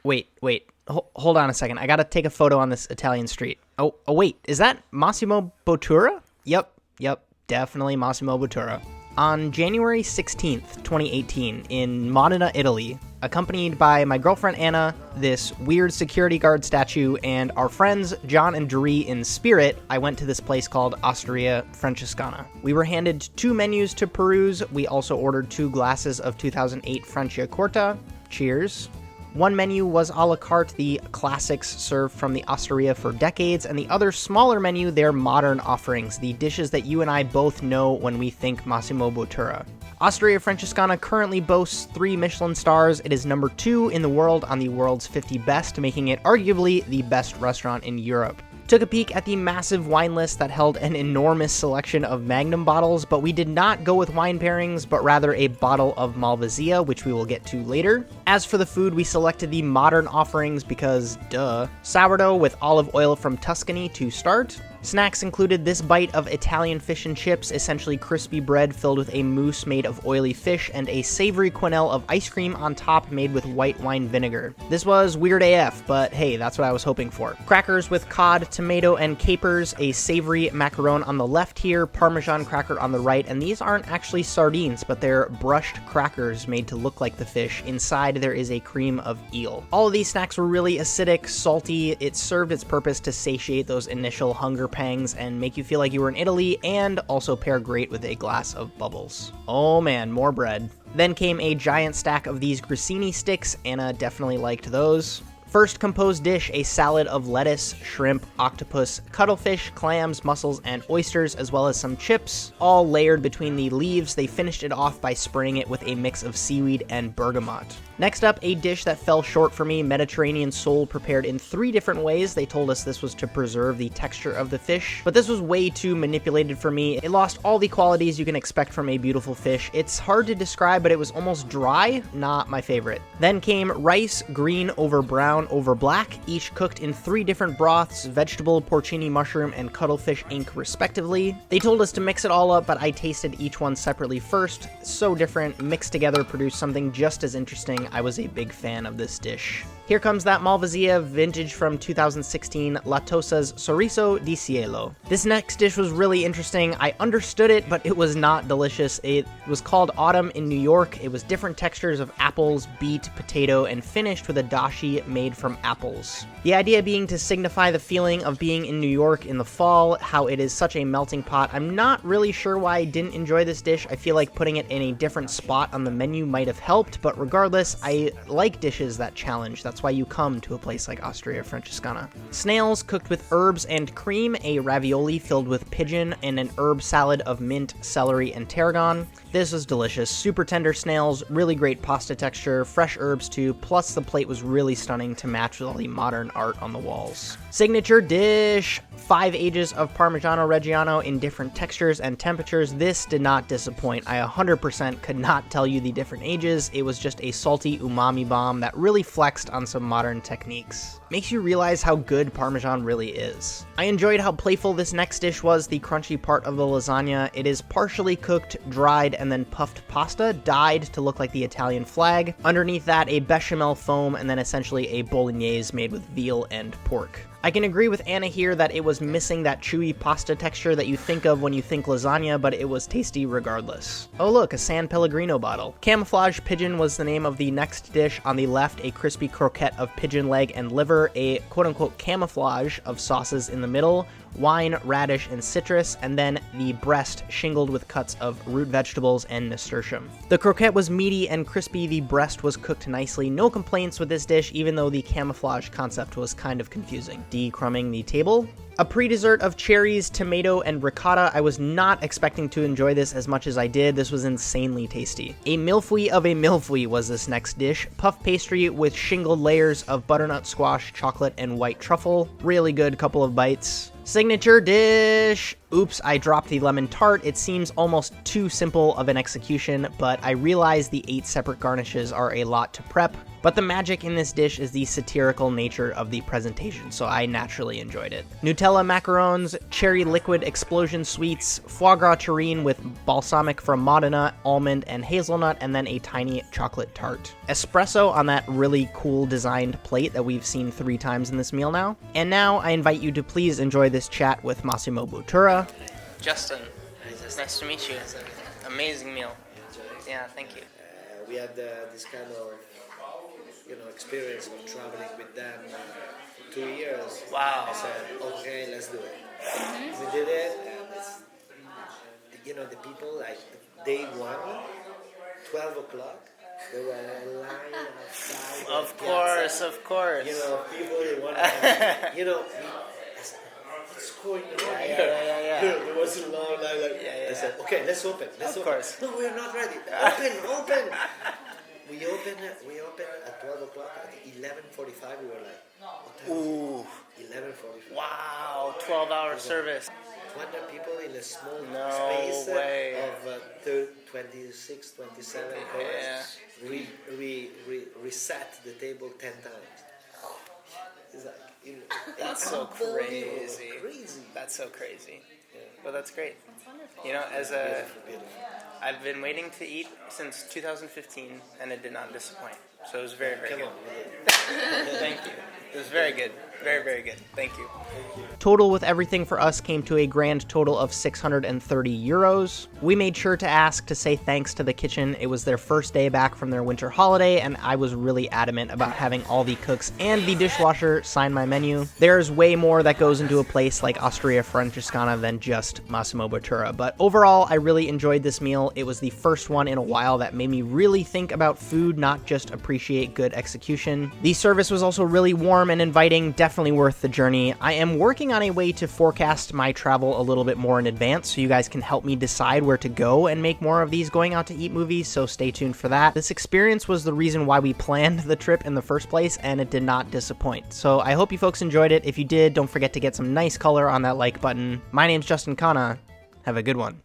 Hold on a second. I gotta take a photo on this Italian street. Oh, wait. Is that Massimo Bottura? Yep. Definitely Massimo Bottura. On January 16th, 2018, in Modena, Italy, accompanied by my girlfriend Anna, this weird security guard statue, and our friends John and Doree in spirit, I went to this place called Osteria Francescana. We were handed 2 menus to peruse. We also ordered 2 glasses of 2008 Franciacorta. Cheers. One menu was a la carte, the classics served from the Osteria for decades, and the other smaller menu, their modern offerings, the dishes that you and I both know when we think Massimo Bottura. Osteria Francescana currently boasts 3 Michelin stars. It is number 2 in the world on the world's 50 best, making it arguably the best restaurant in Europe. Took a peek at the massive wine list that held an enormous selection of Magnum bottles, but we did not go with wine pairings, but rather a bottle of Malvasia, which we will get to later. As for the food, we selected the modern offerings because, duh. Sourdough with olive oil from Tuscany to start. Snacks included this bite of Italian fish and chips, essentially crispy bread filled with a mousse made of oily fish, and a savory quenelle of ice cream on top made with white wine vinegar. This was weird AF, but hey, that's what I was hoping for. Crackers with cod, tomato, and capers, a savory macaron on the left here, Parmesan cracker on the right, and these aren't actually sardines, but they're brushed crackers made to look like the fish. Inside there is a cream of eel. All of these snacks were really acidic, salty. It served its purpose to satiate those initial hunger pangs and make you feel like you were in Italy, and also pair great with a glass of bubbles. Oh man, more bread. Then came a giant stack of these grissini sticks. Anna definitely liked those. First composed dish, a salad of lettuce, shrimp, octopus, cuttlefish, clams, mussels, and oysters, as well as some chips, all layered between the leaves. They finished it off by spraying it with a mix of seaweed and bergamot. Next up, a dish that fell short for me, Mediterranean sole prepared in 3 different ways. They told us this was to preserve the texture of the fish, but this was way too manipulated for me. It lost all the qualities you can expect from a beautiful fish. It's hard to describe, but it was almost dry, not my favorite. Then came rice, green over brown over black, each cooked in 3 different broths, vegetable, porcini mushroom, and cuttlefish ink respectively. They told us to mix it all up, but I tasted each one separately first. So different, mixed together produced something just as interesting. I was a big fan of this dish. Here comes that Malvasia, vintage from 2016, La Tosa's Sorriso di Cielo. This next dish was really interesting. I understood it, but it was not delicious. It was called Autumn in New York. It was different textures of apples, beet, potato, and finished with a dashi made from apples. The idea being to signify the feeling of being in New York in the fall, how it is such a melting pot. I'm not really sure why I didn't enjoy this dish. I feel like putting it in a different spot on the menu might have helped, but regardless, I like dishes that challenge. That's why you come to a place like Osteria Francescana. Snails cooked with herbs and cream, a ravioli filled with pigeon, and an herb salad of mint, celery, and tarragon. This was delicious. Super tender snails, really great pasta texture, fresh herbs too, plus the plate was really stunning to match with all the modern art on the walls. Signature dish, 5 ages of Parmigiano Reggiano in different textures and temperatures. This did not disappoint. I 100% could not tell you the different ages. It was just a salty umami bomb that really flexed on some modern techniques. Makes you realize how good Parmesan really is. I enjoyed how playful this next dish was, the crunchy part of the lasagna. It is partially cooked, dried, and then puffed pasta, dyed to look like the Italian flag. Underneath that, a bechamel foam, and then essentially a bolognese made with veal and pork. I can agree with Anna here that it was missing that chewy pasta texture that you think of when you think lasagna, but it was tasty regardless. Oh look, a San Pellegrino bottle. Camouflage pigeon was the name of the next dish. On the left, a crispy croquette of pigeon leg and liver, a quote-unquote camouflage of sauces in the middle, wine, radish, and citrus, and then the breast shingled with cuts of root vegetables and nasturtium. The croquette was meaty and crispy, the breast was cooked nicely. No complaints with this dish, even though the camouflage concept was kind of confusing. Decrumbing the table. A pre-dessert of cherries, tomato, and ricotta. I was not expecting to enjoy this as much as I did. This was insanely tasty. A milfouille of a milfouille was this next dish. Puff pastry with shingled layers of butternut squash, chocolate, and white truffle. Really good couple of bites. Signature dish! Oops, I dropped the lemon tart. It seems almost too simple of an execution, but I realize the 8 separate garnishes are a lot to prep. But the magic in this dish is the satirical nature of the presentation, so I naturally enjoyed it. Nutella macarons, cherry liquid explosion sweets, foie gras terrine with balsamic from Modena, almond and hazelnut, and then a tiny chocolate tart. Espresso on that really cool designed plate that we've seen 3 times in this meal now. And now I invite you to please enjoy this chat with Massimo Bottura. Justin, nice to meet you. Amazing meal. Yeah, thank you. We had this kind of experience of traveling with them for 2 years. Wow. I said, okay, let's do it. We did it, and the people, like, day 1, 12 o'clock, they were in line outside. Of course. People, they want to, what's going on here? Yeah. There was a long line, I said, okay, let's open. Of course. No, we're not ready. Open. We opened at 12 o'clock. At 11:45, we were like, ooh. 11:45. Wow, 12-hour service. 200 people in a small No space way. of 26, 27 hours. Yeah. We reset the table 10 times. It's like, That's so crazy. Crazy. That's so crazy. Yeah. Well, that's great. That's wonderful. You know, Beautiful. I've been waiting to eat since 2015, and it did not disappoint. So it was very, very good. Thank you. It was very good. Very, very good. Thank you. Total with everything for us came to a grand total of 630 euros. We made sure to ask to say thanks to the kitchen. It was their first day back from their winter holiday, and I was really adamant about having all the cooks and the dishwasher sign my menu. There's way more that goes into a place like Osteria Francescana than just Massimo Bottura, but overall, I really enjoyed this meal. It was the first one in a while that made me really think about food, not just appreciate good execution. The service was also really warm and inviting, definitely worth the journey. I am working on a way to forecast my travel a little bit more in advance so you guys can help me decide where to go and make more of these going out to eat movies, so stay tuned for that. This experience was the reason why we planned the trip in the first place, and it did not disappoint. So I hope you folks enjoyed it. If you did, don't forget to get some nice color on that like button. My name's Justin Khanna. Have a good one.